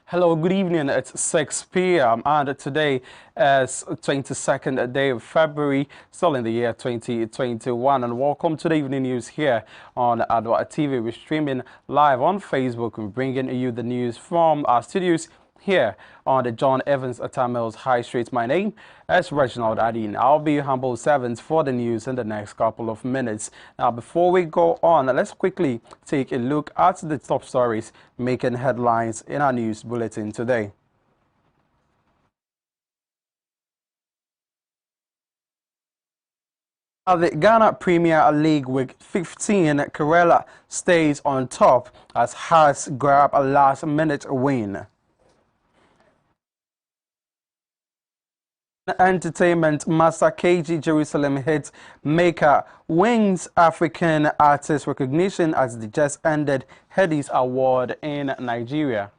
Hello, good evening. It's 6 p.m. and today is 22nd day of February, still in the year 2021. And welcome to the evening news here on Adoatv. We're streaming live on Facebook and bringing you the news from our studios here on the John Evans Atamils High Street. My name is Reginald Adin. I'll be your humble servant for the news in the next couple of minutes. Now, before we go on, let's quickly take a look at the top stories making headlines in our news bulletin today. The Ghana Premier League Week 15, Kerala stays on top as Hearts grab a last-minute win. Entertainment Master KG Jerusalem hit maker wins African Artist recognition as the just ended Headies Award in Nigeria.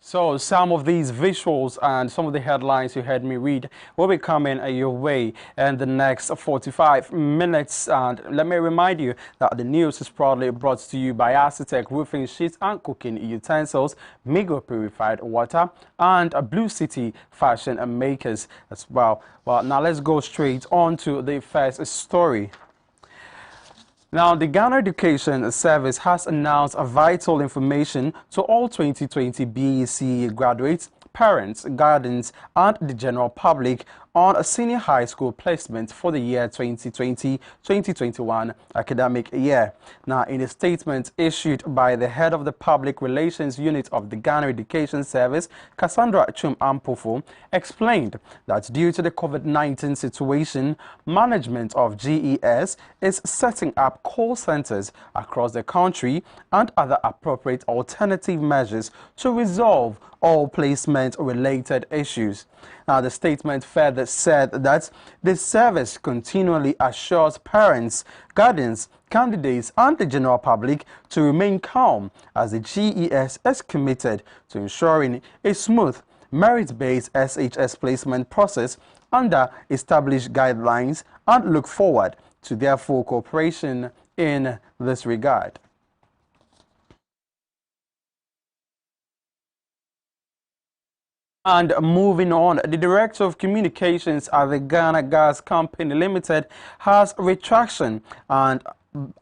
So some of these visuals and some of the headlines you heard me read will be coming your way in the next 45 minutes. And let me remind you that the news is proudly brought to you by Architect Roofing Sheets and Cooking Utensils, Migo Purified Water, and Blue City Fashion Makers as well. Well, now let's go straight on to the first story. Now, the Ghana Education Service has announced a vital information to all 2020 BEC graduates, parents, guardians, and the general public on a senior high school placement for the year 2020-2021 academic year. Now, in a statement issued by the head of the Public Relations Unit of the Ghana Education Service, Cassandra Chum Ampofo, explained that due to the COVID-19 situation, management of GES is setting up call centers across the country and other appropriate alternative measures to resolve all placement-related issues. Now, the statement further said that the service continually assures parents, guardians, candidates, and the general public to remain calm as the GES is committed to ensuring a smooth, merit-based SHS placement process under established guidelines and look forward to their full cooperation in this regard. And moving on, the Director of Communications at the Ghana Gas Company Limited has retraction and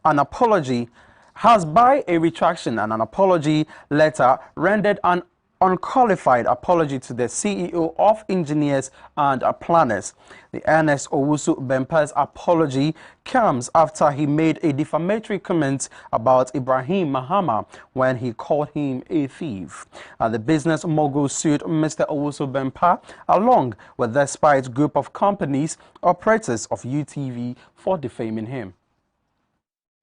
an apology, has by a retraction and an apology letter rendered an unqualified apology to the CEO of Engineers and Planners. The Ernest Owusu Bempa's apology comes after he made a defamatory comment about Ibrahim Mahama when he called him a thief. The business mogul sued Mr. Owusu Bempa along with the Spice group of companies, operators of UTV, for defaming him.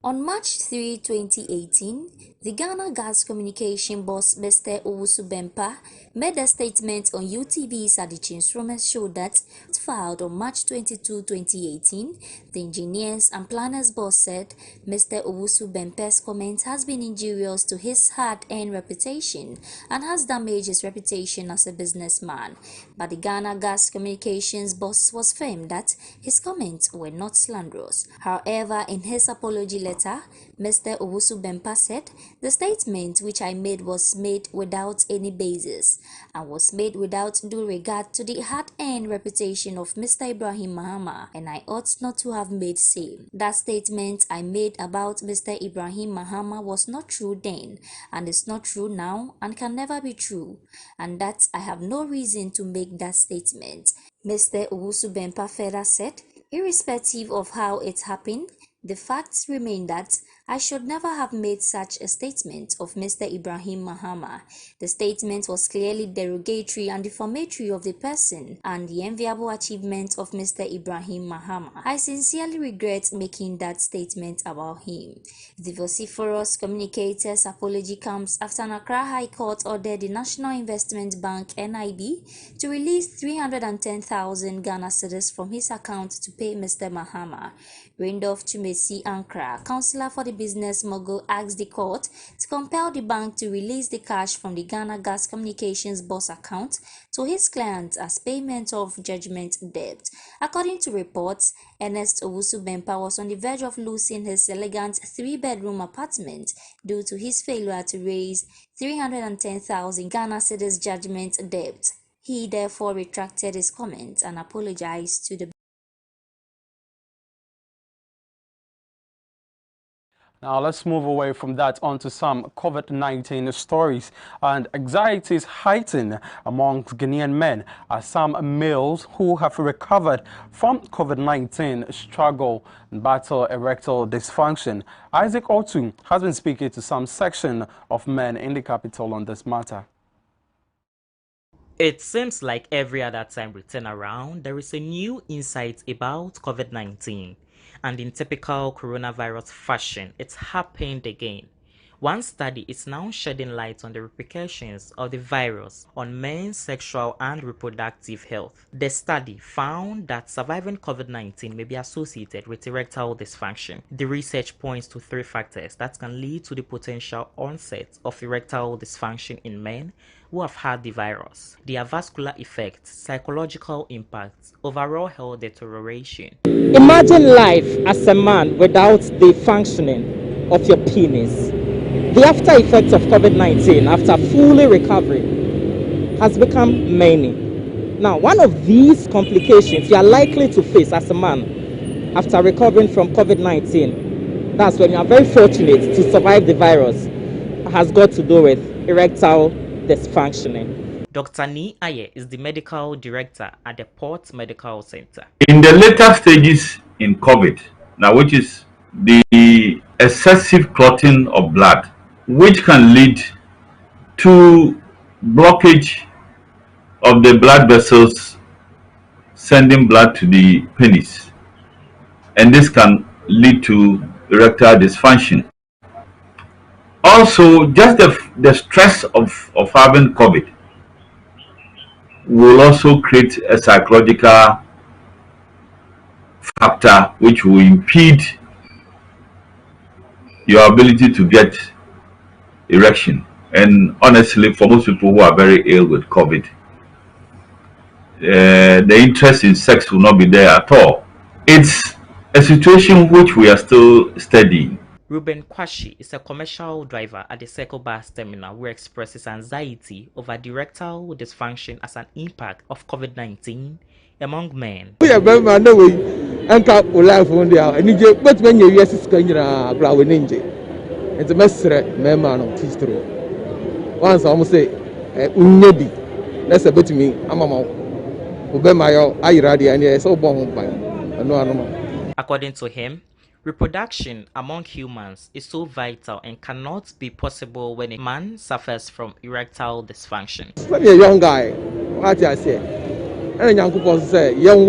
On March 3, 2018, the Ghana Gas Communication boss Mr. Owusu Bempa made a statement on UTV's Adichin Instrument show that, filed on March 22, 2018, the Engineers and Planners boss said Mr. Owusu Bempa's comment has been injurious to his hard-earned reputation and has damaged his reputation as a businessman. But the Ghana Gas Communications boss was firm that his comments were not slanderous. However, in his apology letter, Mr. Owusu Bempa said, "The statement which I made was made without any basis and was made without due regard to the hard-earned reputation of Mr. Ibrahim Mahama, and I ought not to have made same. That statement I made about Mr. Ibrahim Mahama was not true then, and is not true now, and can never be true, and that I have no reason to make that statement." Mr. Owusu Bempa further said, irrespective of how it happened, The facts remain that I should never have made such a statement of Mr. Ibrahim Mahama. The statement was clearly derogatory and defamatory of the person and the enviable achievement of Mr. Ibrahim Mahama. I sincerely regret making that statement about him. The vociferous communicator's apology comes after an Accra High Court ordered the National Investment Bank (NIB) to release 310,000 Ghana cedis from his account to pay Mr. Mahama. Randolph Chumesi Ankara, counsellor for the business mogul, asked the court to compel the bank to release the cash from the Ghana Gas Communications boss account to his client as payment of judgment debt. According to reports, Ernest Owusu Bempa was on the verge of losing his elegant three-bedroom apartment due to his failure to raise 310,000 Ghana cedis judgment debt. He therefore retracted his comments and apologized to the Now let's move away from that onto some COVID-19 stories. And anxiety is heightened amongst Ghanaian men as some males who have recovered from COVID-19 struggle and battle erectile dysfunction. Isaac Otu has been speaking to some section of men in the capital on this matter. It seems like every other time we turn around, there is a new insight about COVID-19. And in typical coronavirus fashion, it's happened again. One study is now shedding light on the repercussions of the virus on men's sexual and reproductive health. The study found that surviving COVID-19 may be associated with erectile dysfunction. The research points to 3 factors that can lead to the potential onset of erectile dysfunction in men who have had the virus: their vascular effects, psychological impacts, overall health deterioration. Imagine life as a man without the functioning of your penis. The after effects of COVID-19 after fully recovery has become many. Now, one of these complications you are likely to face as a man after recovering from COVID-19, that's when you are very fortunate to survive the virus, has got to do with erectile dysfunctioning. Dr. Ni Aye is the medical director at the Port Medical Center. In the later stages in COVID, now which is the excessive clotting of blood, which can lead to blockage of the blood vessels sending blood to the penis, and this can lead to erectile dysfunction. Also, just the stress of having COVID will also create a psychological factor which will impede your ability to get erection. And honestly, for most people who are very ill with COVID, the interest in sex will not be there at all. It's a situation which we are still studying. Ruben Kwashi is a commercial driver at the Circle Bus Terminal who expresses anxiety over the erectile dysfunction as an impact of COVID-19 among men. According to him, reproduction among humans is so vital and cannot be possible when a man suffers from erectile dysfunction. Let me a young guy, what I say, and a young couple say, young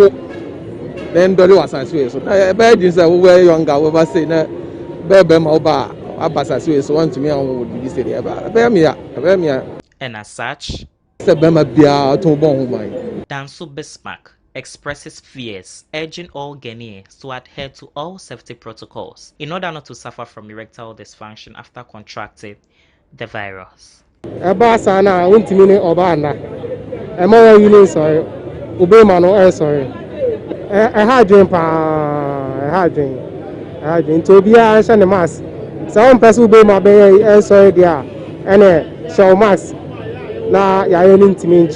then Dolly was as well. So I beg you, sir, who young guy, whoever say, Bebe Moba, Abbas, so want to me, I would be said about Bemia. And as such, Danso Bismarck expresses fears, urging all Ghanaians to adhere to all safety protocols in order not to suffer from erectile dysfunction after contracting the virus. Ebasana untimine obana. Emo yini sorry. Ube mano sorry. Hadrin pa hadrin. To be a shan mass. Some person ube ma be sorry dia. Ene show mass. Na ya intimin.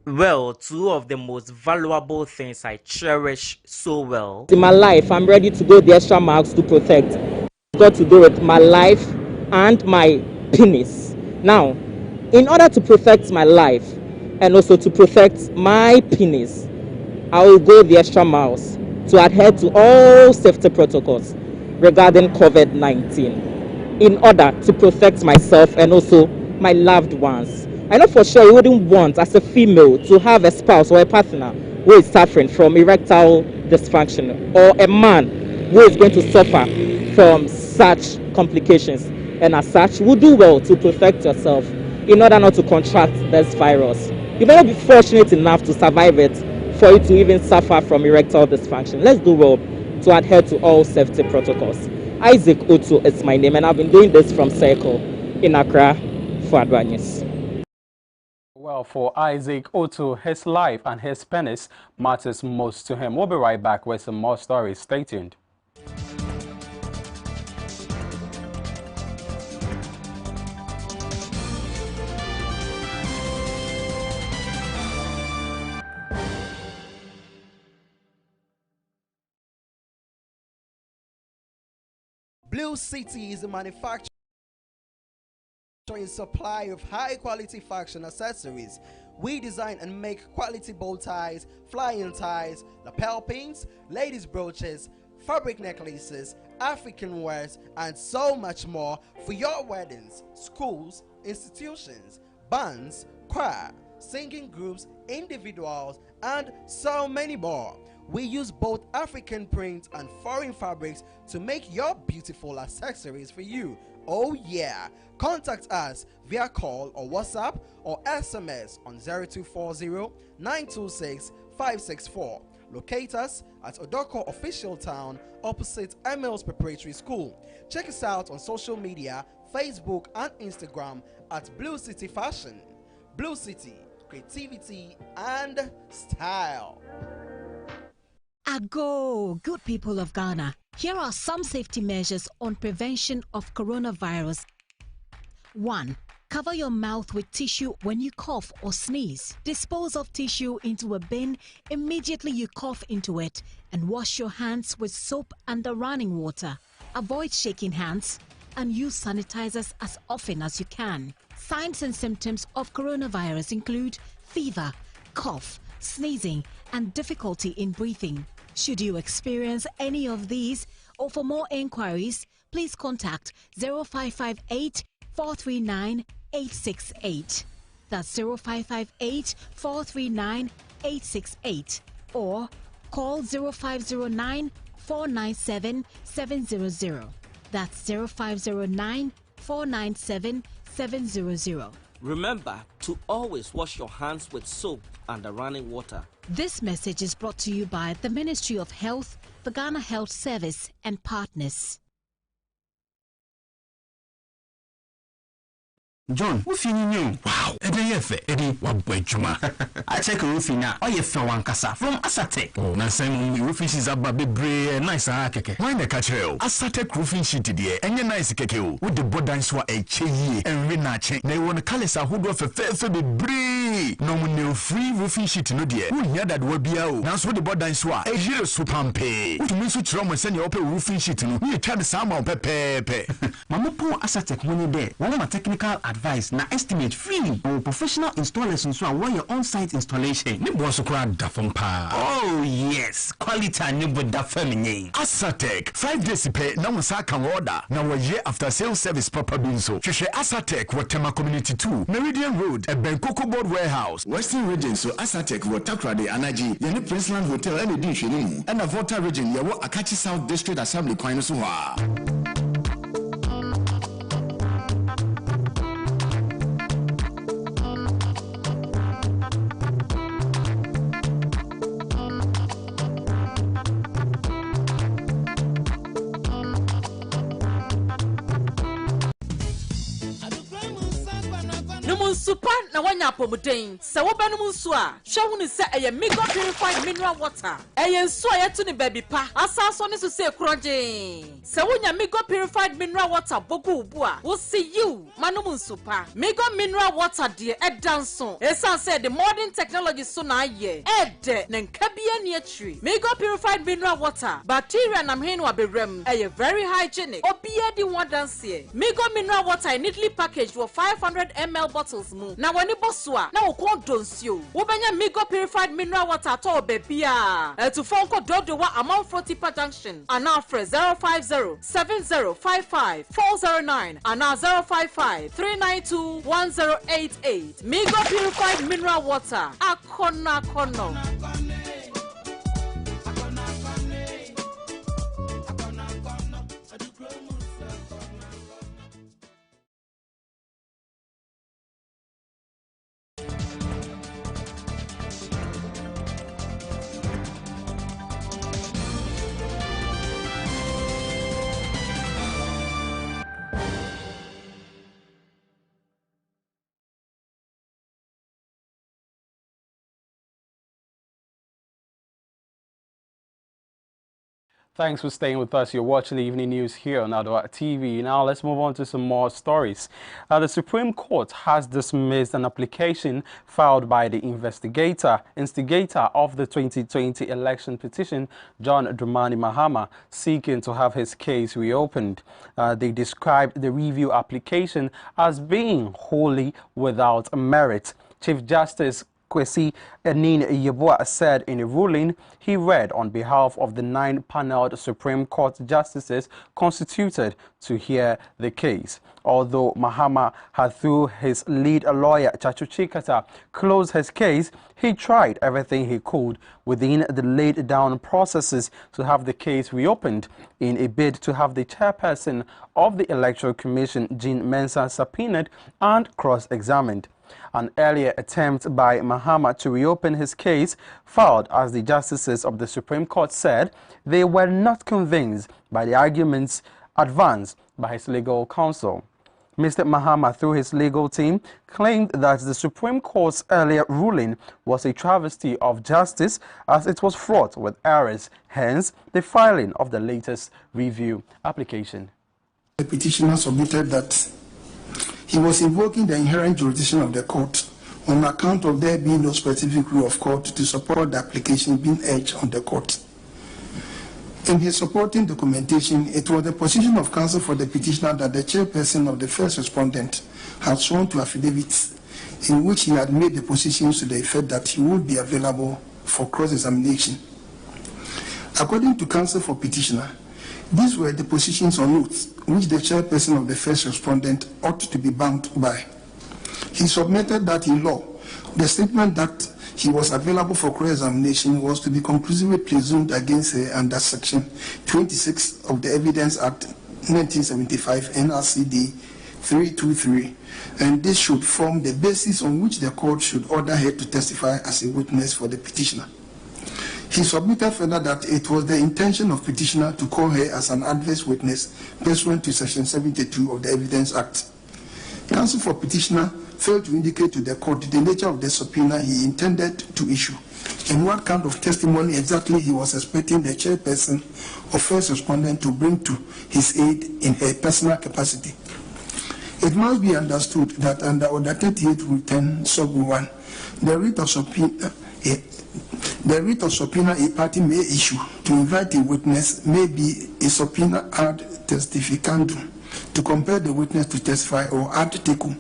Well, 2 of the most valuable things I cherish so well In my life, I'm ready to go the extra miles to protect. It's got to do with my life and my penis. Now, in order to protect my life and also to protect my penis, I will go the extra miles to adhere to all safety protocols. regarding COVID-19 in order to protect myself and also my loved ones. I know for sure you wouldn't want, as a female, to have a spouse or a partner who is suffering from erectile dysfunction, or a man who is going to suffer from such complications. And as such, you would do well to protect yourself in order not to contract this virus. You may not be fortunate enough to survive it for you to even suffer from erectile dysfunction. Let's do well to adhere to all safety protocols. Isaac Otu is my name, and I've been doing this from Circle in Accra for Adoa News. Well, for Isaac Otu, his life and his penis matters most to him. We'll be right back with some more stories. Stay tuned. Blue City is a manufacturing supply of high-quality fashion accessories. We design and make quality bow ties, flying ties, lapel pins, ladies' brooches, fabric necklaces, African wares, and so much more for your weddings, schools, institutions, bands, choir, singing groups, individuals, and so many more. We use both African prints and foreign fabrics to make your beautiful accessories for you. Oh yeah! Contact us via call or WhatsApp or SMS on 0240-926-564. Locate us at Odoko Official Town opposite Emil's Preparatory School. Check us out on social media, Facebook and Instagram at Blue City Fashion. Blue City, creativity and style. Ago, good people of Ghana. Here are some safety measures on prevention of coronavirus. 1. Cover your mouth with tissue when you cough or sneeze. Dispose of tissue into a bin immediately you cough into it, and wash your hands with soap and running water. Avoid shaking hands and use sanitizers as often as you can. Signs and symptoms of coronavirus include fever, cough, sneezing, and difficulty in breathing. Should you experience any of these, or for more inquiries, please contact 0558 439 868. That's 0558 439 868, or call 0509 497 700. That's 0509 497 700. Remember to always wash your hands with soap and running water. This message is brought to you by the Ministry of Health, the Ghana Health Service, and partners. John, what's in you? Wow, Eddie, what boy, Juma. I check a roofing now. Oh, you fell one casa from Asatek. Oh, now Simon, roofing is a baby bray, nice. Why the catch you? Asatek roofing sheet today, and your nice keke with the bodan swa a chee and renache. They want to call us a hood of a fair be bray. No one free roofing sheet no dear. Who near that will be out. Now, so the bodan swa a hero supampe. What means which Roman send your open roofing sheet no? You try the salmon pepe. Mama poor Asatek money there. One of my technical advice na estimate free or professional installers so your on-site installation. Oh yes, quality nebo da feminine. Asatek 5 days pay na wasa kan order na we year after sales service proper binso. Hwehwe Asatek Watema Community 2, Meridian Road, Ebenkoko Board Warehouse, Western Region. So Asatek Watakrade Anaji, Yene Princeland Hotel and the Shinimu, and the Volta Region yawo Akachi South District Assembly kwan so ha. Supan na wanya pomuden se wo banum nso a hwe hu se eye mega purified mineral water eye nso a yeto ne baby pa asaso ne so se kroje se wonya mega purified mineral water bogu ubu a wo see you manum nso pa mega mineral water de edanso esan say the modern technology so na ye ede ne nkabia ne atri mega purified mineral water bacteria na mhen wa bewram eye very hygienic obia di wadanse mega mineral water neatly packaged for 500 ml bottles mu na wani boswa na wokon donsio wobanya Migo purified mineral water to bebia to phone call Dodowa amount 40 per junction and now for 050-7055-409 and now 055-392-1088 Migo purified mineral water akona kono. Thanks for staying with us. You're watching the evening news here on Adoatv. Now let's move on to some more stories. The Supreme Court has dismissed an application filed by the instigator of the 2020 election petition, John Dramani Mahama, seeking to have his case reopened. They described the review application as being wholly without merit. Chief Justice Kwesi Adoa said in a ruling he read on behalf of the 9-paneled Supreme Court justices constituted to hear the case. Although Mahama had, through his lead lawyer Chachu Chikata, closed his case, he tried everything he could within the laid down processes to have the case reopened in a bid to have the chairperson of the Electoral Commission, Jean Mensah, subpoenaed and cross-examined. An earlier attempt by Mahama to reopen his case failed as the justices of the Supreme Court said they were not convinced by the arguments advanced by his legal counsel. Mr. Mahama, through his legal team, claimed that the Supreme Court's earlier ruling was a travesty of justice as it was fraught with errors, hence the filing of the latest review application. The petitioner submitted that he was invoking the inherent jurisdiction of the court on account of there being no specific rule of court to support the application being urged on the court. In his supporting documentation, it was the position of counsel for the petitioner that the chairperson of the first respondent had sworn to affidavits in which he had made the positions to the effect that he would be available for cross-examination. According to counsel for petitioner, these were the positions on notes which the chairperson of the first respondent ought to be bound by. He submitted that in law, the statement that he was available for cross-examination was to be conclusively presumed against her under Section 26 of the Evidence Act 1975 NRCD 323, and this should form the basis on which the court should order her to testify as a witness for the petitioner. He submitted further that it was the intention of petitioner to call her as an adverse witness pursuant to Section 72 of the Evidence Act. Counsel for petitioner failed to indicate to the court the nature of the subpoena he intended to issue and what kind of testimony exactly he was expecting the chairperson of first respondent to bring to his aid in her personal capacity. It must be understood that under Order 38 Rule 10 Sub 1, the writ of subpoena a party may issue to invite a witness may be a subpoena ad testificandum to compel the witness to testify, or ad tecum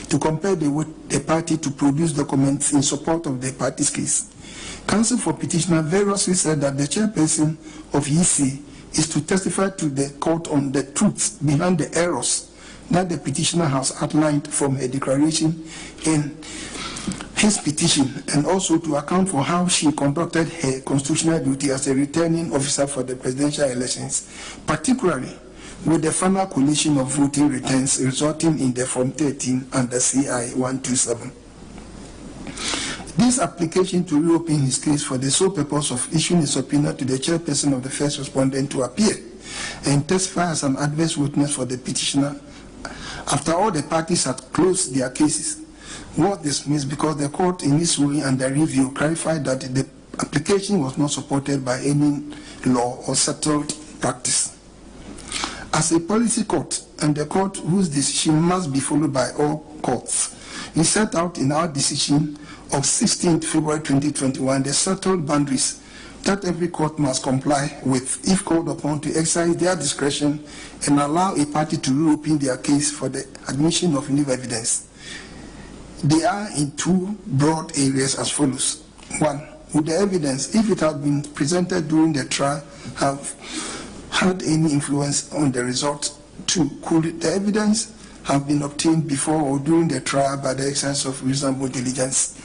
to compel the party to produce documents in support of the party's case. Counsel for petitioner variously said that the chairperson of EC is to testify to the court on the truths behind the errors that the petitioner has outlined from her declaration in his petition, and also to account for how she conducted her constitutional duty as a returning officer for the presidential elections, particularly with the final collation of voting returns resulting in the Form 13 and the CI 127. This application to reopen his case for the sole purpose of issuing a subpoena to the chairperson of the first respondent to appear and testify as an adverse witness for the petitioner after all the parties had closed their cases was dismissed because the court in its ruling and the review clarified that the application was not supported by any law or settled practice. As a policy court and the court whose decision must be followed by all courts, we set out in our decision of 16th February 2021 the settled boundaries that every court must comply with if called upon to exercise their discretion and allow a party to reopen their case for the admission of new evidence. They are in two broad areas as follows. 1. Would the evidence, if it had been presented during the trial, have had any influence on the result? 2. Could the evidence have been obtained before or during the trial by the exercise of reasonable diligence?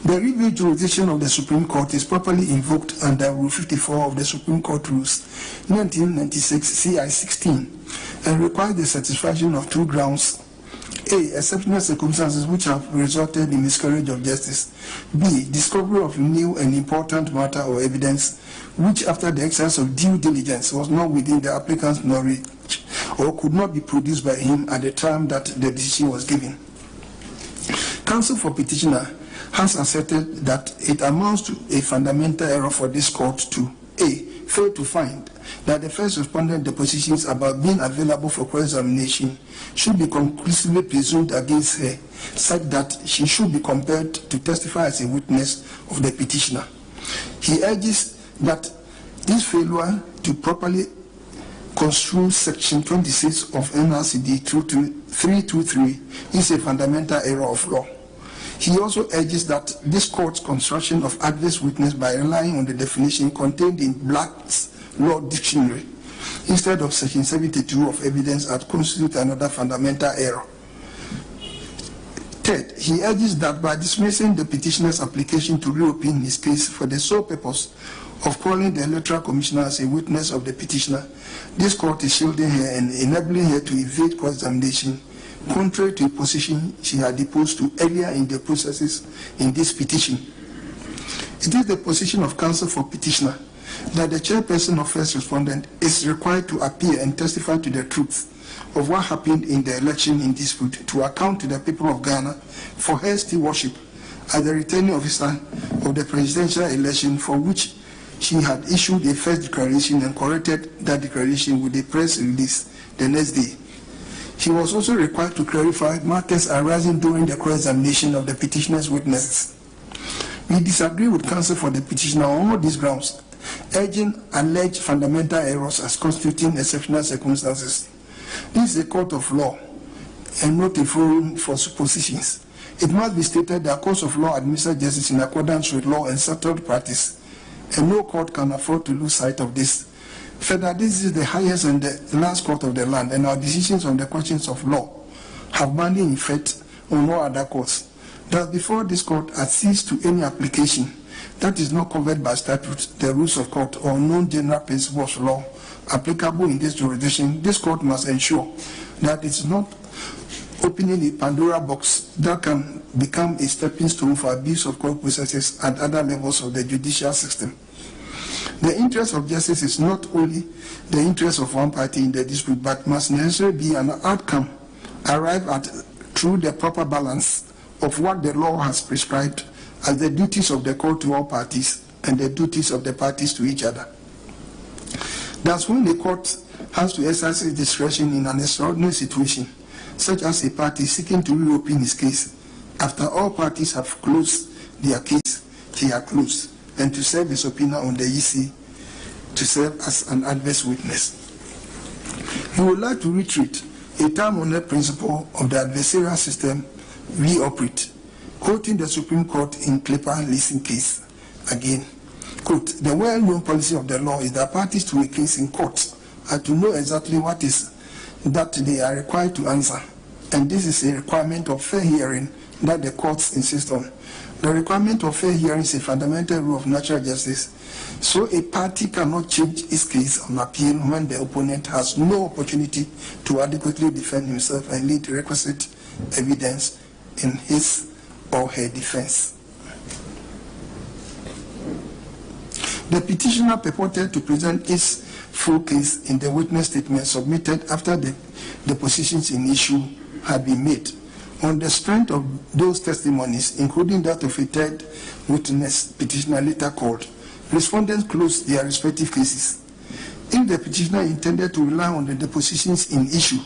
The review jurisdiction of the Supreme Court is properly invoked under Rule 54 of the Supreme Court Rules 1996 CI 16 and requires the satisfaction of two grounds. A. Exceptional circumstances which have resulted in miscarriage of justice. B. Discovery of new and important matter or evidence which after the exercise of due diligence was not within the applicant's knowledge or could not be produced by him at the time that the decision was given. Counsel for petitioner has asserted that it amounts to a fundamental error for this court to A. Fail to find that the first respondent depositions about being available for cross-examination should be conclusively presumed against her, such that she should be compelled to testify as a witness of the petitioner. He urges that this failure to properly construe Section 26 of NRCD 323 is a fundamental error of law. He also urges that this court's construction of adverse witness by relying on the definition contained in Black's Law Dictionary instead of Section 72 of evidence that constitutes another fundamental error. Third, he urges that by dismissing the petitioner's application to reopen his case for the sole purpose of calling the electoral commissioner as a witness of the petitioner, this court is shielding her and enabling her to evade cross-examination, contrary to a position she had deposed to earlier in the processes in this petition. It is the position of counsel for petitioner that the chairperson of first respondent is required to appear and testify to the truth of what happened in the election in dispute to account to the people of Ghana for her stewardship as the returning officer of the presidential election, for which she had issued a first declaration and corrected that declaration with a press release the next day. He was also required to clarify matters arising during the cross-examination of the petitioner's witnesses. We disagree with counsel for the petitioner on all these grounds, urging alleged fundamental errors as constituting exceptional circumstances. This is a court of law and not a forum for suppositions. It must be stated that courts of law administer justice in accordance with law and settled practice, and no court can afford to lose sight of this. Further, this is the highest and the last court of the land, and our decisions on the questions of law have binding effect on all other courts. That before this court accedes to any application that is not covered by statute, the rules of court, or known general principles of law applicable in this jurisdiction, this court must ensure that it's not opening a Pandora box that can become a stepping stone for abuse of court processes at other levels of the judicial system. The interest of justice is not only the interest of one party in the dispute, but must necessarily be an outcome arrived at through the proper balance of what the law has prescribed as the duties of the court to all parties and the duties of the parties to each other. Thus, when the court has to exercise its discretion in an extraordinary situation, such as a party seeking to reopen his case, after all parties have closed their case, he had closed, and to serve his subpoena on the EC to serve as an adverse witness. He would like to reiterate a time-honored principle of the adversarial system we operate, quoting the Supreme Court in Clipper leasing case. Again, quote, the well-known policy of the law is that parties to a case in court are to know exactly what is that they are required to answer, and this is a requirement of fair hearing that the courts insist on. The requirement of fair hearing is a fundamental rule of natural justice, so a party cannot change its case on appeal when the opponent has no opportunity to adequately defend himself and lead requisite evidence in his or her defense. The petitioner purported to present his full case in the witness statement submitted after the depositions in issue had been made. On the strength of those testimonies, including that of a third witness petitioner later called, respondents closed their respective cases. If the petitioner intended to rely on the depositions in issue,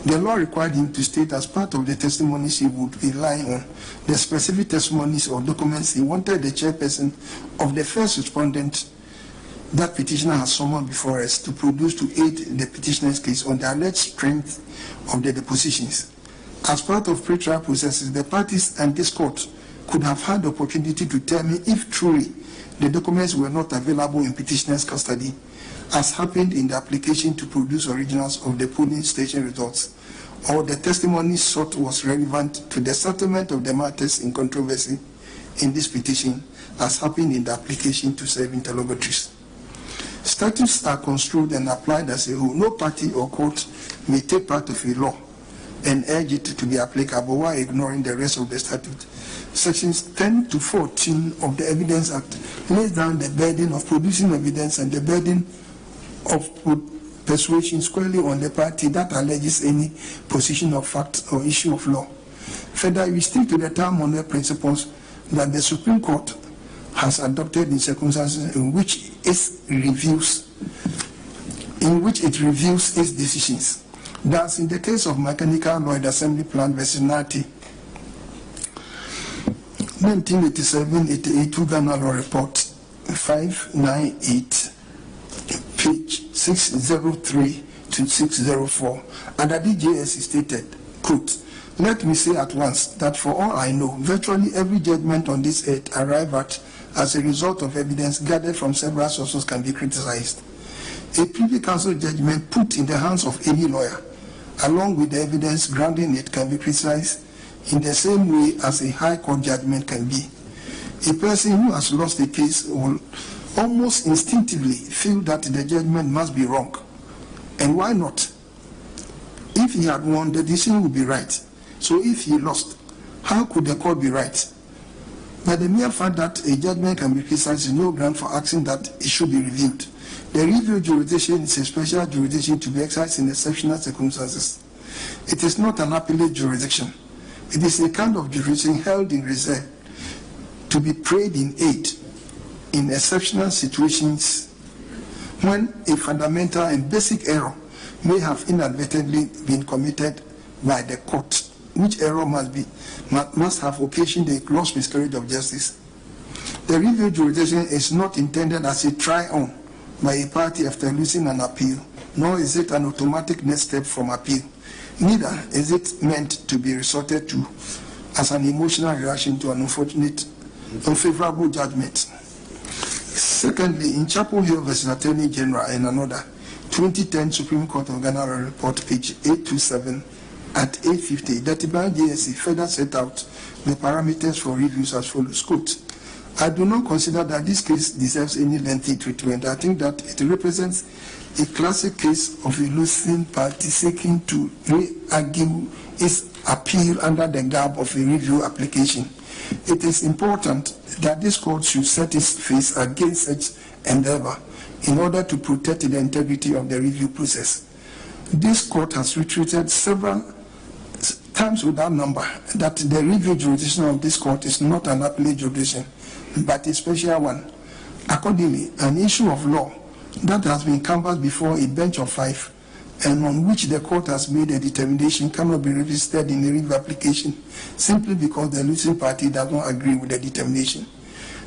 the law required him to state as part of the testimonies he would rely on the specific testimonies or documents he wanted the chairperson of the first respondent that petitioner has summoned before us to produce to aid the petitioner's case on the alleged strength of the depositions. As part of pre-trial processes, the parties and this court could have had the opportunity to tell me if truly the documents were not available in petitioner's custody, as happened in the application to produce originals of the polling station results, or the testimony sought was relevant to the settlement of the matters in controversy in this petition, as happened in the application to serve interrogatories. Statutes are construed and applied as a whole. No party or court may take part of a law and urge it to be applicable while ignoring the rest of the statute. Sections 10 to 14 of the Evidence Act lays down the burden of producing evidence and the burden of persuasion squarely on the party that alleges any position of fact or issue of law. Further, we stick to the time-honored principles that the Supreme Court has adopted in circumstances in which it reviews its decisions. Thus, in the case of Mechanical Lloyd Assembly Plant versus Nati, 1987-88 Ghana Law Report 598, page 603 to 604, and the DJS stated, quote, "Let me say at once that for all I know, virtually every judgment on this earth arrived at as a result of evidence gathered from several sources can be criticized. A Privy Council judgment put in the hands of any lawyer, along with the evidence grounding it, can be criticized in the same way as a High Court judgment can be. A person who has lost a case will almost instinctively feel that the judgment must be wrong. And why not? If he had won, the decision would be right. So if he lost, how could the court be right? But the mere fact that a judgment can be criticized is no ground for asking that it should be reviewed. The review jurisdiction is a special jurisdiction to be exercised in exceptional circumstances. It is not an appellate jurisdiction. It is a kind of jurisdiction held in reserve to be prayed in aid in exceptional situations when a fundamental and basic error may have inadvertently been committed by the court, which error must have occasioned a gross miscarriage of justice. The review jurisdiction is not intended as a try-on by a party after losing an appeal, nor is it an automatic next step from appeal. Neither is it meant to be resorted to as an emotional reaction to an unfavorable judgment. Secondly, in Chapel Hill versus Attorney General and another, 2010 Supreme Court of Ghana report, page 827 at 850, the Tiban JSC further set out the parameters for reviews as follows, quote, "I do not consider that this case deserves any lengthy treatment. I think that it represents a classic case of a losing party seeking to re-argue its appeal under the garb of a review application. It is important that this court should set its face against such endeavor in order to protect the integrity of the review process. This court has retreated several times without number that the review jurisdiction of this court is not an appellate jurisdiction, but a special one. Accordingly, an issue of law that has been canvassed before a bench of 5 and on which the court has made a determination cannot be revisited in a review application simply because the losing party does not agree with the determination.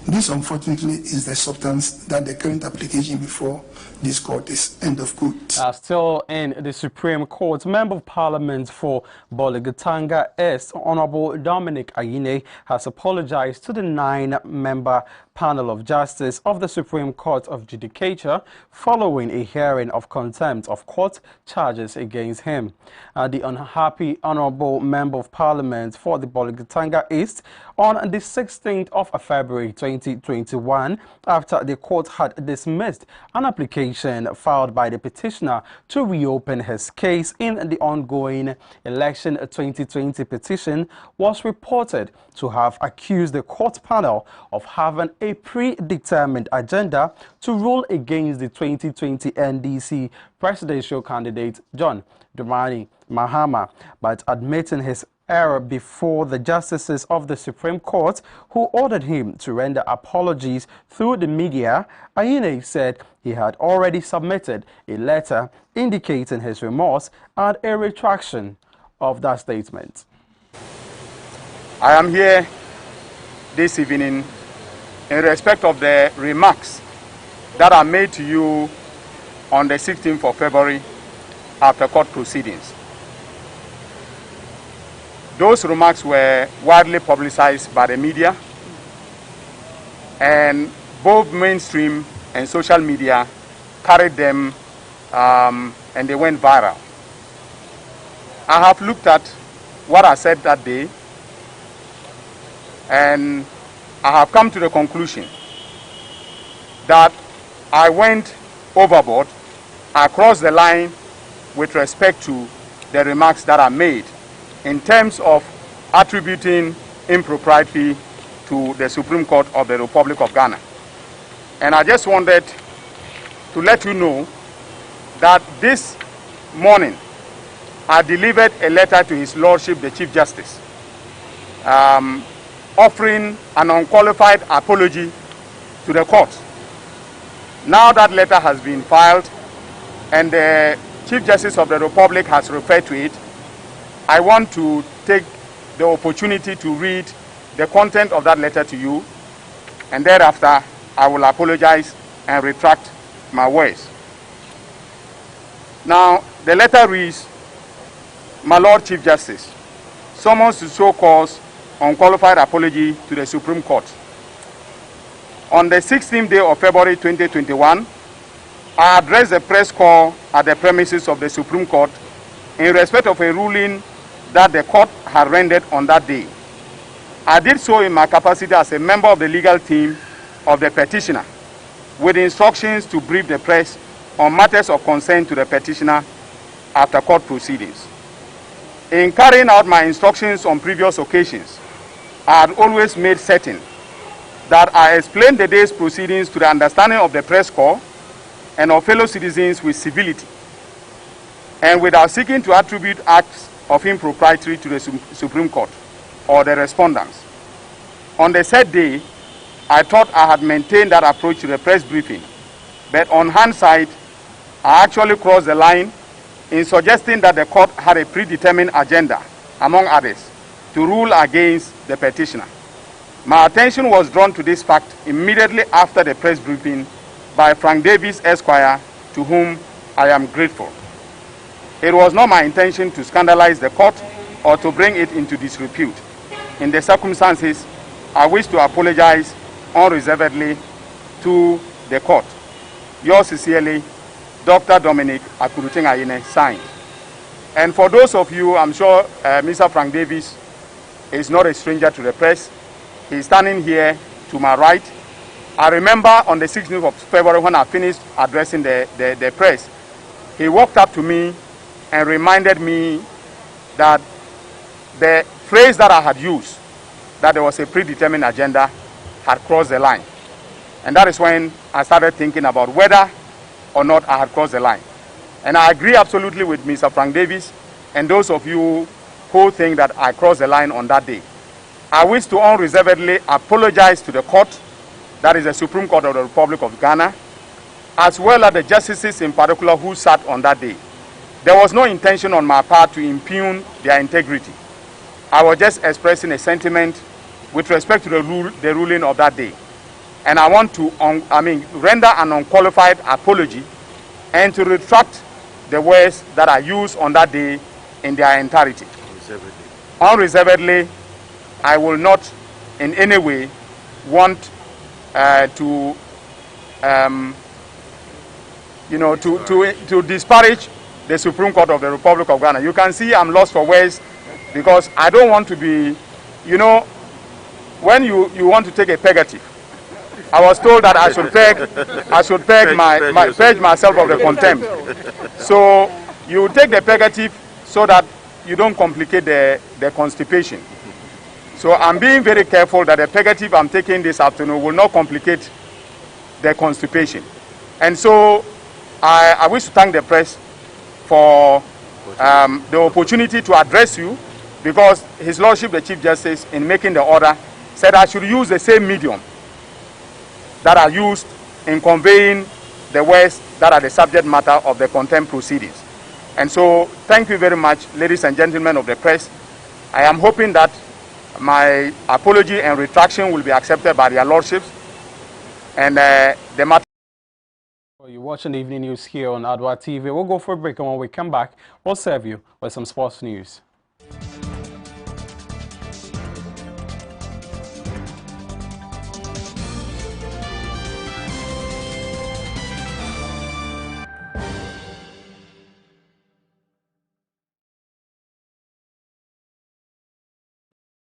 This, unfortunately, is the substance that the current application before this court is." End of quote. Still in the Supreme Court, Member of Parliament for Bolgatanga East, Honorable Dominic Ayine, has apologized to the 9-member panel of justice of the Supreme Court of Judicature following a hearing of contempt of court charges against him. The unhappy Honorable Member of Parliament for the Bolgatanga East on the 16th of February 2021, after the court had dismissed an application filed by the petitioner to reopen his case in the ongoing election 2020 petition, was reported to have accused the court panel of having a predetermined agenda to rule against the 2020 NDC presidential candidate John Dramani Mahama, but admitting his error before the justices of the Supreme Court, who ordered him to render apologies through the media, Ayine said he had already submitted a letter indicating his remorse and a retraction of that statement. I am here this evening in respect of the remarks that are made to you on the 16th of February after court proceedings. those remarks were widely publicized by the media, and both mainstream and social media carried them, and they went viral. I have looked at what I said that day, and I have come to the conclusion that I went overboard, I crossed the line with respect to the remarks that are made in terms of attributing impropriety to the Supreme Court of the Republic of Ghana. And I just wanted to let you know that this morning I delivered a letter to His Lordship, the Chief Justice, offering an unqualified apology to the court. Now that letter has been filed and the Chief Justice of the Republic has referred to it, I want to take the opportunity to read the content of that letter to you, and thereafter I will apologize and retract my words. Now, the letter reads, My Lord Chief Justice, summons to show cause unqualified apology to the Supreme Court. On the 16th day of February 2021, I addressed a press call at the premises of the Supreme Court in respect of a ruling that the court had rendered on that day. I did so in my capacity as a member of the legal team of the petitioner, with instructions to brief the press on matters of concern to the petitioner after court proceedings. In carrying out my instructions on previous occasions, I had always made certain that I explained the day's proceedings to the understanding of the press corps and of fellow citizens with civility, and without seeking to attribute acts of impropriety to the Supreme Court or the respondents. On the said day, I thought I had maintained that approach to the press briefing, but on hindsight, I actually crossed the line in suggesting that the court had a predetermined agenda, among others, to rule against the petitioner. My attention was drawn to this fact immediately after the press briefing by Frank Davis, Esquire, to whom I am grateful. It was not my intention to scandalize the court or to bring it into disrepute. In the circumstances, I wish to apologize unreservedly to the court. Yours sincerely, Dr. Dominic Akuruting-Ayine, signed. And for those of you, I'm sure Mr. Frank Davis is not a stranger to the press. He's standing here to my right. I remember on the 16th of February when I finished addressing the press, he walked up to me and reminded me that the phrase that I had used, that there was a predetermined agenda, had crossed the line. And that is when I started thinking about whether or not I had crossed the line. And I agree absolutely with Mr. Frank Davis and those of you who think that I crossed the line on that day. I wish to unreservedly apologize to the court, that is the Supreme Court of the Republic of Ghana, as well as the justices in particular who sat on that day. There was no intention on my part to impugn their integrity. I was just expressing a sentiment with respect to the ruling of that day. And I want to render an unqualified apology and to retract the words that I used on that day in their entirety. Unreservedly, I will not in any way want to disparage the Supreme Court of the Republic of Ghana. You can see I'm lost for words because I don't want to be, when you want to take a pegative, I was told that I should purge myself of the contempt. So you take the pegative so that you don't complicate the constipation. So I'm being very careful that the pegative I'm taking this afternoon will not complicate the constipation. And so I wish to thank the press for the opportunity to address you, because His Lordship the Chief Justice, in making the order, said I should use the same medium that are used in conveying the words that are the subject matter of the contempt proceedings. And so thank you very much, ladies and gentlemen of the press. I am hoping that my apology and retraction will be accepted by their lordships, and the matter. You're watching the evening news here on Adoatv. We'll go for a break, and when we come back, we'll serve you with some sports news.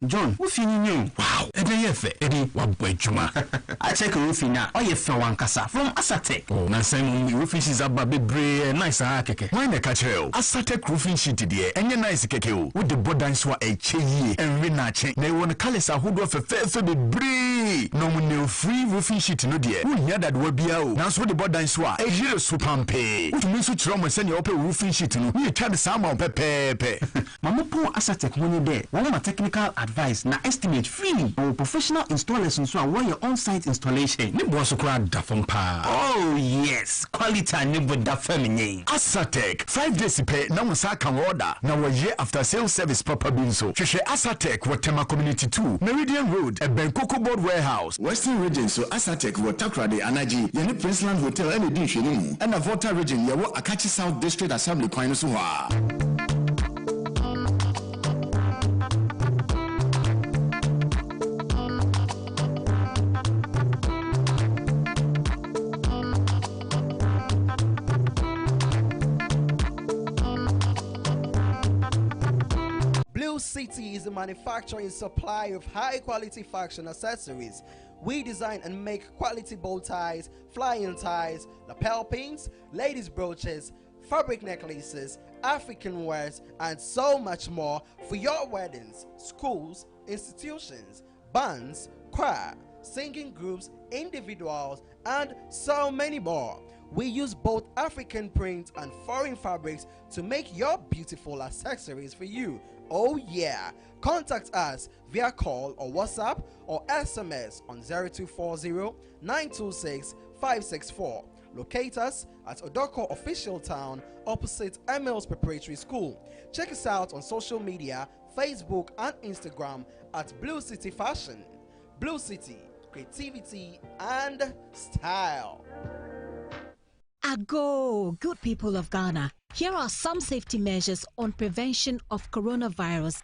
John, who you? Wow, Eddie, what boy juma. I check a roofina, or you fell one casa from Asatek. Oh, na Simon, the roofing is about baby, nice keke. Why the catch hell? Asatek roofing sheet dear, and your nice keke, with the bodan swa a chee, and renache. They want to call us a hood of a fair for the bree. No one free roofing sheet, no dear. Who near that will be out. Now, so the bodan swa, a hero supampe. Which means which Roma send your open roofing sheet, you try the summer of pepe. Mama poor Asatek when you're there. One of my technical advice na estimate free. Our professional installers and so on your on-site installation. Oh yes, quality and feminine. Asatek 5 days pay na musa can order. Now a year after sales service proper bin so. Sheshe Asatek Watema Community 2, Meridian Road, a Benkoko Board Warehouse. Western Region so Asatek Watakrade Anaji, Yeni Princeland Hotel and Edin Shinimu, and a Volta Region Yawo Akachi South District Assembly Kwainusuwa. City is a manufacturer and supplier of high-quality fashion accessories. We design and make quality bow ties, flying ties, lapel pins, ladies' brooches, fabric necklaces, African wares, and so much more for your weddings, schools, institutions, bands, choir, singing groups, individuals, and so many more. We use both African print and foreign fabrics to make your beautiful accessories for you. Oh yeah! Contact us via call or WhatsApp or SMS on 0240-926-564. Locate us at Odoko Official Town opposite Emils Preparatory School. Check us out on social media, Facebook and Instagram at Blue City Fashion. Blue City, creativity and style. Ago, good people of Ghana. Here are some safety measures on prevention of coronavirus.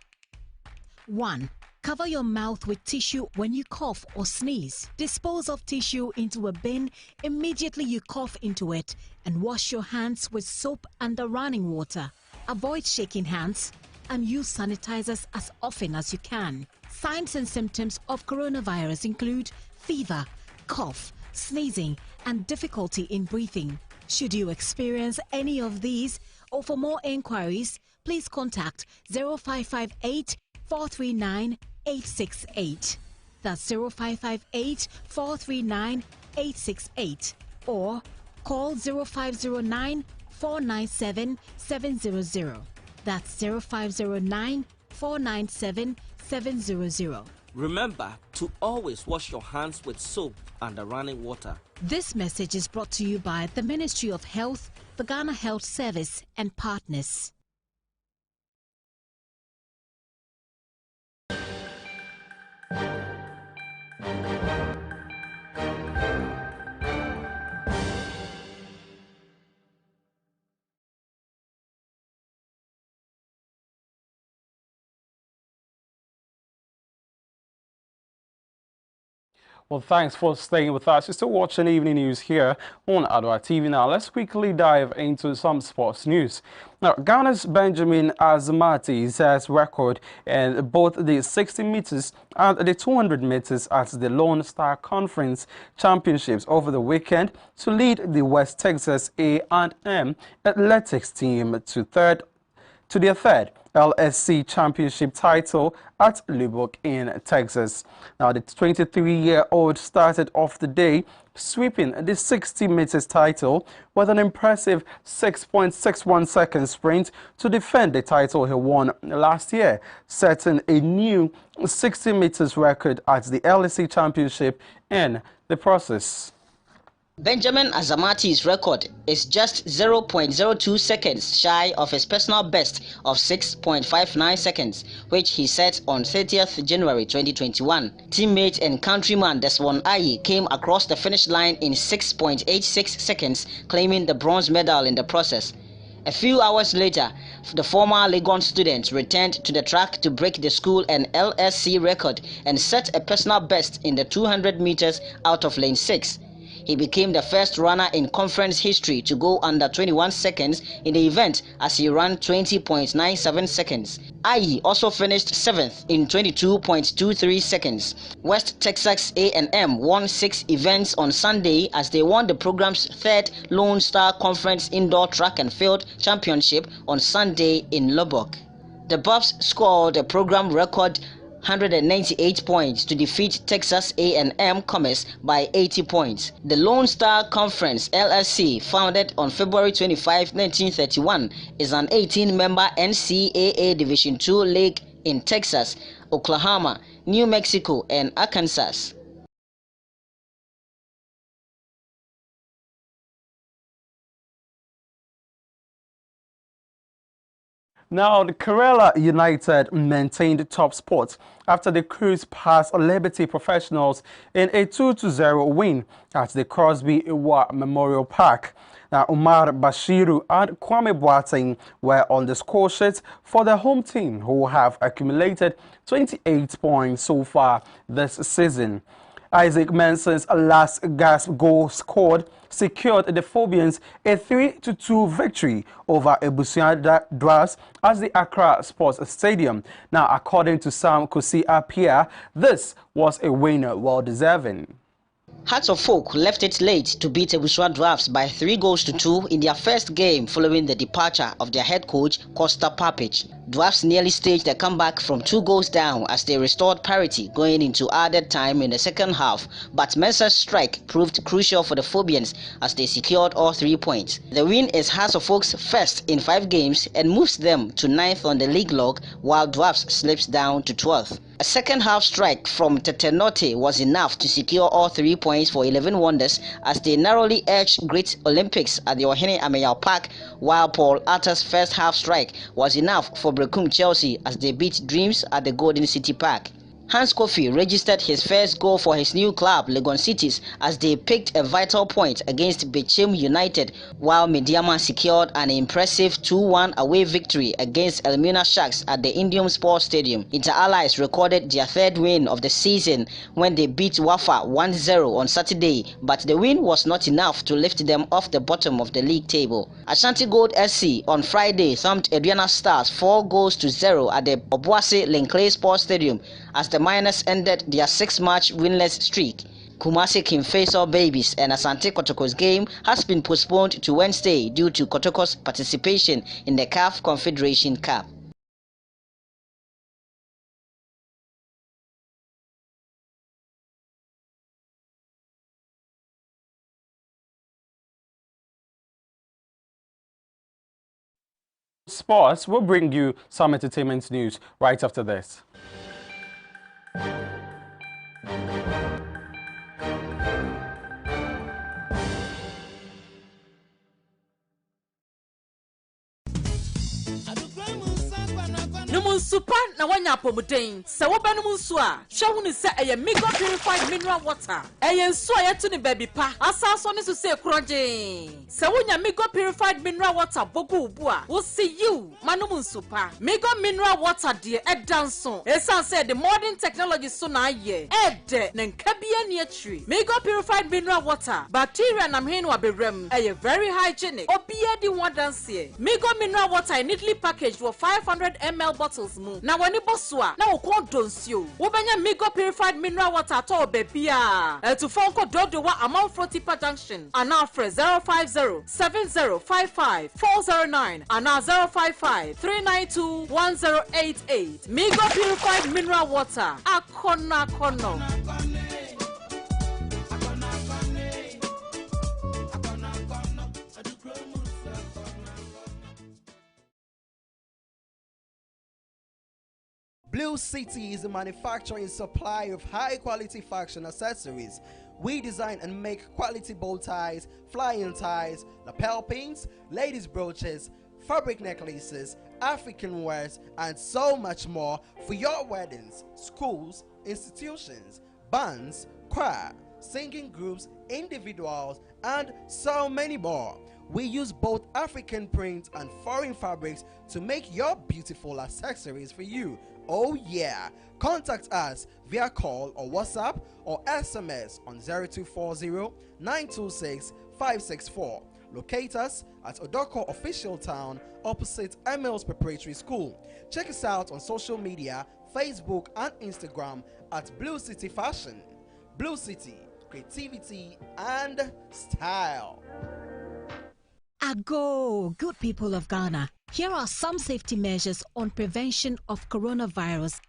1. Cover your mouth with tissue when you cough or sneeze. Dispose of tissue into a bin immediately you cough into it and wash your hands with soap and running water. Avoid shaking hands and use sanitizers as often as you can. Signs and symptoms of coronavirus include fever, cough, sneezing, and difficulty in breathing. Should you experience any of these, or for more inquiries, please contact 0558 439 868. That's 0558 439 868. Or call 0509 497 700. That's 0509 497 700. Remember to always wash your hands with soap and running water. This message is brought to you by the Ministry of Health, the Ghana Health Service, and partners. Well, thanks for staying with us. You're still watching Evening News here on Adoatv. Now, let's quickly dive into some sports news. Now, Ghana's Benjamin Azamati sets record in both the 60 meters and the 200 meters at the Lone Star Conference Championships over the weekend to lead the West Texas A&M athletics team to their third LSC championship title at Lubbock in Texas. Now, the 23-year-old started off the day sweeping the 60 meters title with an impressive 6.61 second sprint to defend the title he won last year, setting a new 60 meters record at the LSC championship in the process. Benjamin Azamati's record is just 0.02 seconds shy of his personal best of 6.59 seconds, which he set on 30th January 2021. Teammate and countryman Desmond Aye came across the finish line in 6.86 seconds, claiming the bronze medal in the process. A few hours later, the former Legon student returned to the track to break the school and LSC record and set a personal best in the 200 meters out of lane 6. He became the first runner in conference history to go under 21 seconds in the event as he ran 20.97 seconds. Ayi also finished 7th in 22.23 seconds. West Texas A&M won 6 events on Sunday as they won the program's 3rd Lone Star Conference Indoor Track and Field Championship on Sunday in Lubbock. The Buffs scored a program record 198 points to defeat Texas A&M Commerce by 80 points. The Lone Star Conference LLC, founded on February 25, 1931, is an 18-member NCAA Division II league in Texas, Oklahoma, New Mexico, and Arkansas. Now, the Kerala United maintained top spot after the Crews passed Liberty Professionals in a 2-0 win at the Crosby Iwa Memorial Park. Now, Umar Bashiru and Kwame Boateng were on the score sheet for the home team, who have accumulated 28 points so far this season. Isaac Mensah's last gasp goal scored secured the Phobians a 3-2 victory over Abuja Drafts at the Accra Sports Stadium. Now, according to Sam Kosi Apia, this was a winner well deserving. Hearts of Oak left it late to beat Abuja Drafts by 3-2 in their first game following the departure of their head coach Costa Papic. Drafts nearly staged a comeback from 2 goals down as they restored parity going into added time in the second half, but Mensah's strike proved crucial for the Phobians as they secured all 3 points. The win is Hearts of Oak's first in 5 games and moves them to 9th on the league log, while Drafts slips down to 12th. A second half strike from Tetenote was enough to secure all 3 points for 11 Wonders as they narrowly edged Great Olympics at the Ohene Ameyao Park, while Paul Atta's first half strike was enough for Brekum Chelsea as they beat Dreams at the Golden City Park. Hans Kofi registered his first goal for his new club, Legon Cities, as they picked a vital point against Bechem United, while Mediama secured an impressive 2-1 away victory against Elmina Sharks at the Indium Sports Stadium. Inter Allies recorded their 3rd win of the season when they beat Wafa 1-0 on Saturday, but the win was not enough to lift them off the bottom of the league table. Ashanti Gold SC on Friday thumped Aduana Stars 4-0 at the Obuasi Linkley Sports Stadium as the Miners ended their 6-match winless streak. Kumasi King Faisal Babies and Asante Kotoko's game has been postponed to Wednesday due to Kotoko's participation in the CAF Confederation Cup. Sports will bring you some entertainment news right after this. Super na wanya pomuden se wo banum nso a hwe hu ni se eye mega purified mineral water eye nso a yeto ni baby pa asaso ni so se kroje se wonya mega purified mineral water bogu ubu a wo see you manum super mega mineral water de edanso esan say the modern technology so na aye ede na nkabia ni atri mega purified mineral water bacteria na mhen wa bewrem eye very hygienic obia di wadanse mega mineral water neatly packaged for 500 ml bottles. Na wani boswa na ukon donsio wobanya mega purified mineral water to bebia to phone code dodowa amount Frotipa Junction and now 050-7055-409 and now 055-392-1088 mega purified mineral water akona kono. Blue City is a manufacturer and supplier of high-quality fashion accessories. We design and make quality bow ties, flying ties, lapel pins, ladies' brooches, fabric necklaces, African wares, and so much more for your weddings, schools, institutions, bands, choir, singing groups, individuals, and so many more. We use both African prints and foreign fabrics to make your beautiful accessories for you. Oh yeah! Contact us via call or WhatsApp or SMS on 0240 926 564. Locate us at Odoko Official Town opposite Emil's Preparatory School. Check us out on social media, Facebook and Instagram at Blue City Fashion. Blue City, creativity and style. Ago, good people of Ghana. Here are some safety measures on prevention of coronavirus.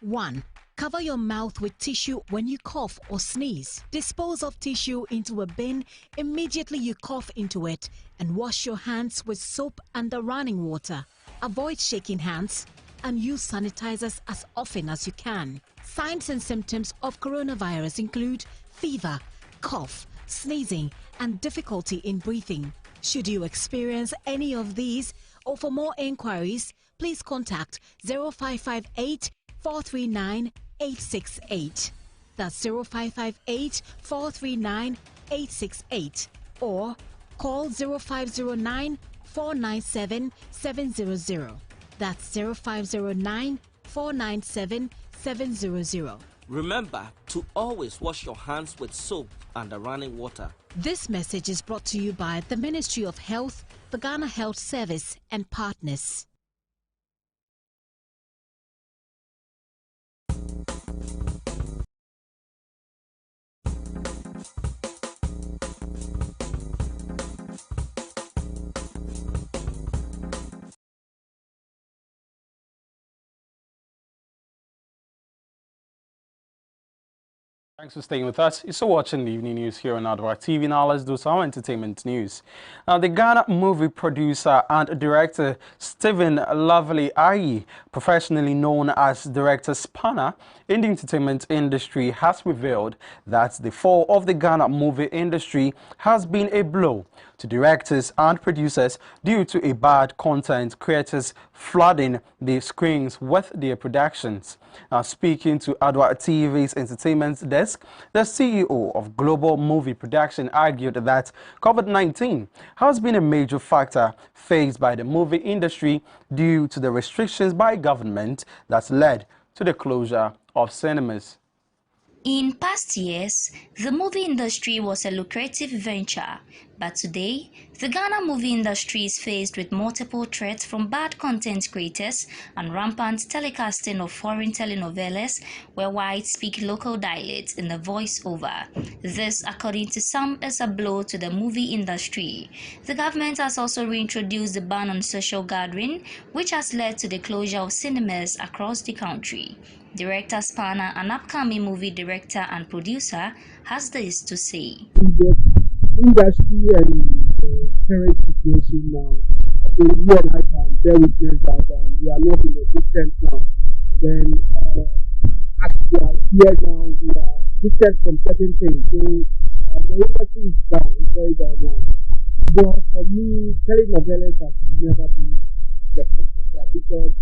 1. Cover your mouth with tissue when you cough or sneeze. Dispose of tissue into a bin immediately you cough into it and wash your hands with soap and running water. Avoid shaking hands and use sanitizers as often as you can. Signs and symptoms of coronavirus include fever, cough, sneezing, and difficulty in breathing. Should you experience any of these, or for more inquiries, please contact 0558 439 868. That's 0558 439 868, or call 0509 497 700. That's 0509 497 700. Remember to always wash your hands with soap and running water. This message is brought to you by the Ministry of Health, the Ghana Health Service, and partners. Thanks for staying with us. You're still watching the evening news here on Adoatv. Now let's do some entertainment news. Now, the Ghana movie producer and director Stephen Lovely Ayi, professionally known as Director Spanner in the entertainment industry, has revealed that the fall of the Ghana movie industry has been a blow to directors and producers due to a bad content creators flooding the screens with their productions. Now, speaking to Adoatv's entertainment desk, the CEO of Global Movie Production argued that COVID-19 has been a major factor faced by the movie industry due to the restrictions by government that led to the closure of cinemas. In past years, the movie industry was a lucrative venture, but today, the Ghana movie industry is faced with multiple threats from bad content creators and rampant telecasting of foreign telenovelas where whites speak local dialects in the voiceover. This, according to some, is a blow to the movie industry. The government has also reintroduced the ban on social gathering, which has led to the closure of cinemas across the country. Director Spanner, an upcoming movie director and producer, has this to say. The industry and the current situation now, you and I can bear witness that we are not in a good sense now. And then, as we are here now, we are different from certain things. So, the industry is down, it's very down now. But for me, telenovelas has never been the first of that because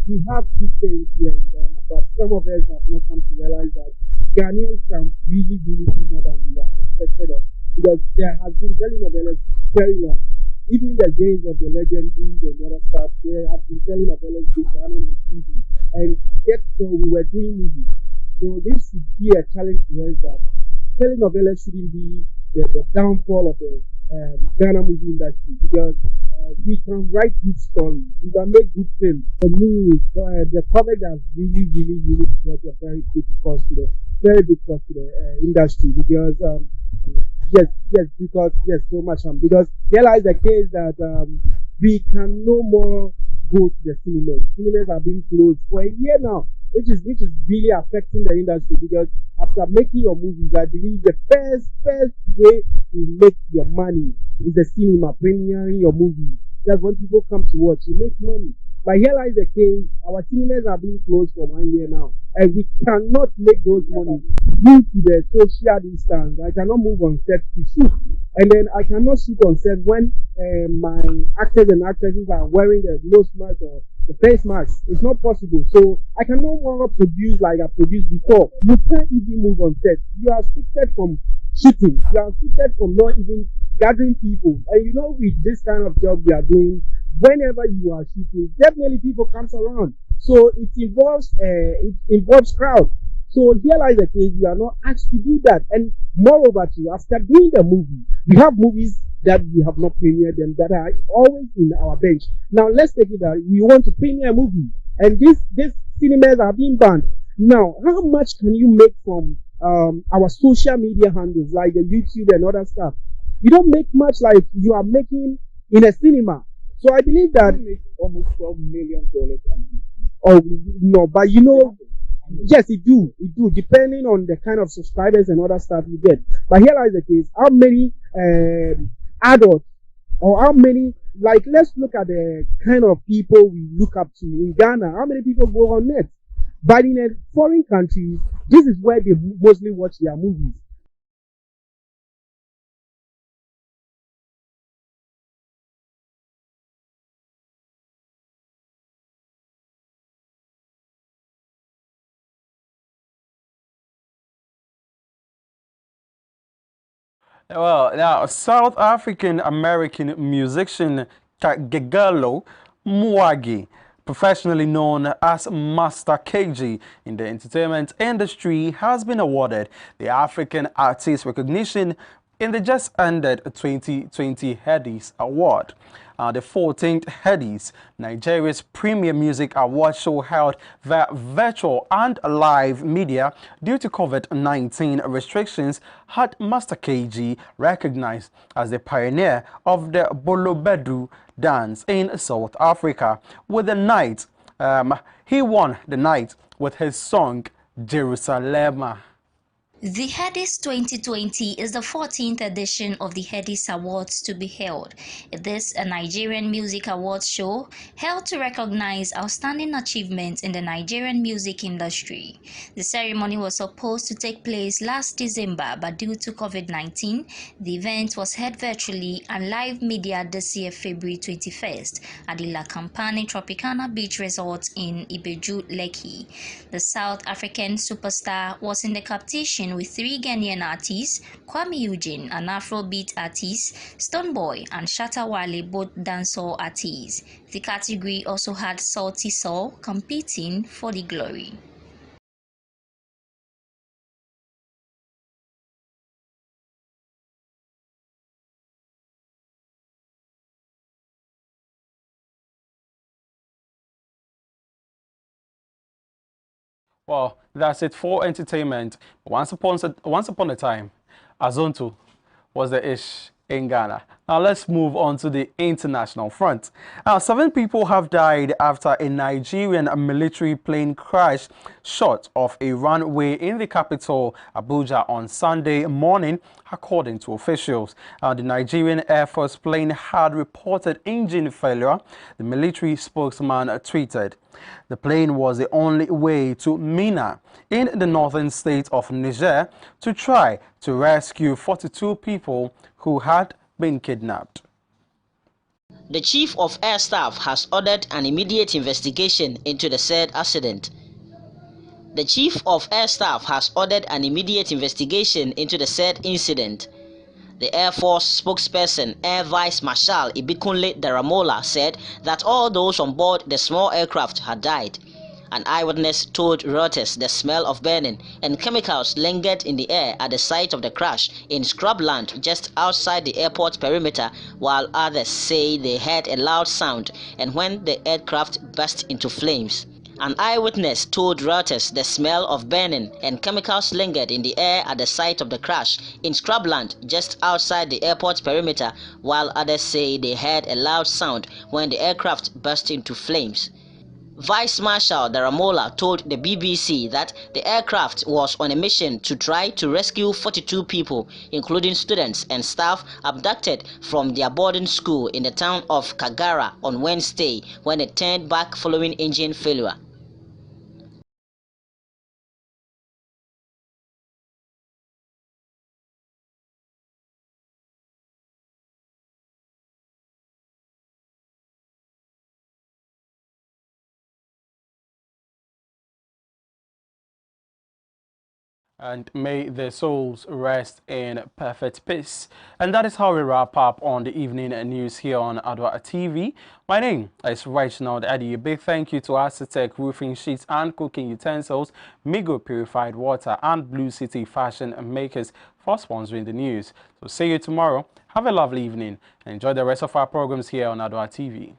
we have good things here in Ghana, but some of us have not come to realize that Ghanaians can really do more than we are expected of. Because there has been telenovelas very long. Even the days of the legendaries and other stuff, there have been telenovelas running on TV. And yet, so we were doing movies. So this should be a challenge to us that telenovelas shouldn't be the downfall of the Ghana movie industry, because we can write good stories, we can make good films. For me, the COVID has really brought a very big cost to the industry, because so much because here lies the case that we can no more go to the cinemas. Cinemas are being closed for a year now, which is really affecting the industry, because after making your movies, I believe the first way to make your money is the cinema, premiering your movies. That's when people come to watch, you make money. But here lies the case, our cinemas are being closed for 1 year now, and we cannot make those money due to the social distance. I cannot move on set to shoot, and then I cannot shoot on set when my actors and actresses are wearing the nose mask or the face mask. It's not possible. So I can no longer produce like I produced before. You can't even move on set. You are restricted from shooting. You are restricted from not even gathering people. And you know, with this kind of job we are doing, whenever you are shooting, definitely people comes around. So it involves crowd. So here lies the case, you are not asked to do that. And moreover, too, after doing the movie, we have movies that we have not premiered them that are always in our bench. Now let's take it that we want to premiere a movie, and these cinemas are being banned. Now, how much can you make from our social media handles like the YouTube and other stuff? You don't make much like you are making in a cinema. So I believe that almost $12 million. oh no, but you know, yes, it do, depending on the kind of subscribers and other stuff you get. But here lies the case: how many adults, or how many, like, let's look at the kind of people we look up to in Ghana. How many people go on net? But in a foreign countries, this is where they mostly watch their movies. Well, now, South African American musician Gegalo Mwagi, professionally known as Master KG in the entertainment industry, has been awarded the African Artist Recognition in the just ended 2020 Headies Award. The 14th Headies, Nigeria's premier music award show held via virtual and live media due to COVID-19 restrictions, had Master KG recognized as the pioneer of the Bolobedu dance in South Africa. With the night, he won the night with his song Jerusalem. The Headies 2020 is the 14th edition of the Headies Awards to be held. This is a Nigerian music awards show held to recognize outstanding achievements in the Nigerian music industry. The ceremony was supposed to take place last December, but due to COVID-19, the event was held virtually and live media this year, February 21st, at the La Campani Tropicana Beach Resort in Ibeju, Lekki. The South African superstar was in the competition with three Ghanaian artists, Kwame Eugene, an Afrobeat artist, Stoneboy, and Shatta Wale, both dancehall artists. The category also had Salty Soul competing for the glory. Well, that's it for entertainment. Once upon a time, Azonto was the ish in Ghana. Now let's move on to the international front. Now, 7 people have died after a Nigerian military plane crashed short of a runway in the capital, Abuja, on Sunday morning, according to officials. The Nigerian Air Force plane had reported engine failure, the military spokesman tweeted. The plane was the only way to Mina in the northern state of Niger to try to rescue 42 people who had been kidnapped. The Chief of Air Staff has ordered an immediate investigation into the said accident. The Chief of Air Staff has ordered an immediate investigation into the said incident. The Air Force spokesperson, Air Vice Marshal Ibikunle Daramola, said that all those on board the small aircraft had died. An eyewitness told Reuters the smell of burning and chemicals lingered in the air at the site of the crash in scrubland just outside the airport perimeter, while others say they heard a loud sound and when the aircraft burst into flames. An eyewitness told Reuters the smell of burning and chemicals lingered in the air at the site of the crash in scrubland just outside the airport perimeter, while others say they heard a loud sound when the aircraft burst into flames. Vice Marshal Daramola told the BBC that the aircraft was on a mission to try to rescue 42 people, including students and staff, abducted from their boarding school in the town of Kagara on Wednesday when it turned back following engine failure. And may their souls rest in perfect peace. And that is how we wrap up on the evening news here on Adoatv. My name is Reginald Eddie. A big thank you to Aztec Roofing Sheets and Cooking Utensils, Migo Purified Water, and Blue City Fashion Makers for sponsoring the news. So see you tomorrow. Have a lovely evening and enjoy the rest of our programs here on Adoatv.